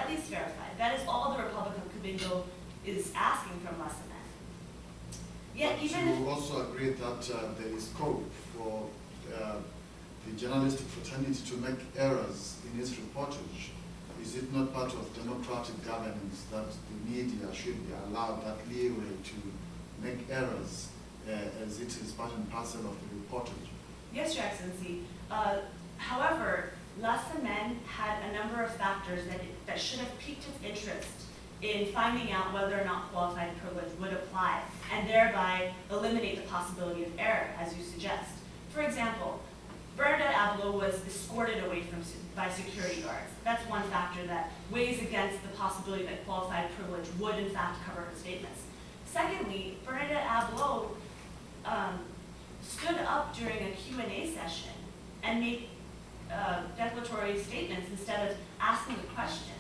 at least verified. That is all the Republic of Cabingo is asking from La Semen. Yet even you also agree that there is scope for the journalistic fraternity to make errors in its reportage. Is it not part of democratic governance that the media should be allowed that leeway to make errors as it is part and parcel of the reportage? Yes, Your Excellency. However, La Semen had a number of factors that should have piqued its interest in finding out whether or not qualified privilege would apply, and thereby eliminate the possibility of error, as you suggest. For example, Bernadette Abloh was escorted away by security guards. That's one factor that weighs against the possibility that qualified privilege would in fact cover her statements. Secondly, Bernadette Abloh stood up during a Q&A session and made declaratory statements instead of asking a question.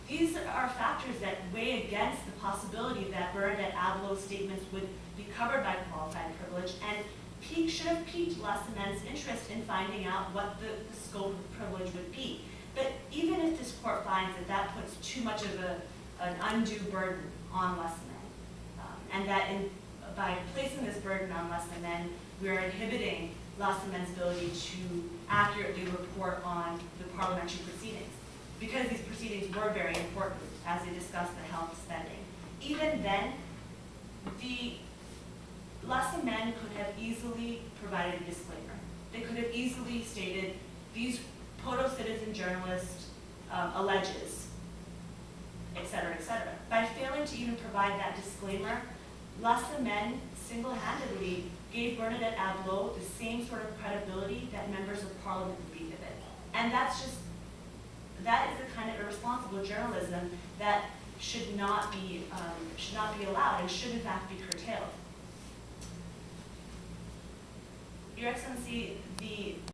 These are factors that weigh against the possibility that Bernadette Abloh's statements would be covered by qualified privilege, and should have piqued La Semen's interest in finding out what the scope of privilege would be. But even if this court finds that that puts too much of an undue burden on La Semen, and that by placing this burden on La Semen, we are inhibiting La Semen's ability to accurately report on the parliamentary proceedings, because these proceedings were very important as they discussed the health spending. Even then, La Semen could have easily provided a disclaimer. They could have easily stated, these proto-citizen journalist alleges, etc., etc. By failing to even provide that disclaimer, La Semen single-handedly gave Bernadette Abloh the same sort of credibility that members of parliament would be given. And that is the kind of irresponsible journalism that should not be allowed and should in fact be curtailed. Your Excellency, the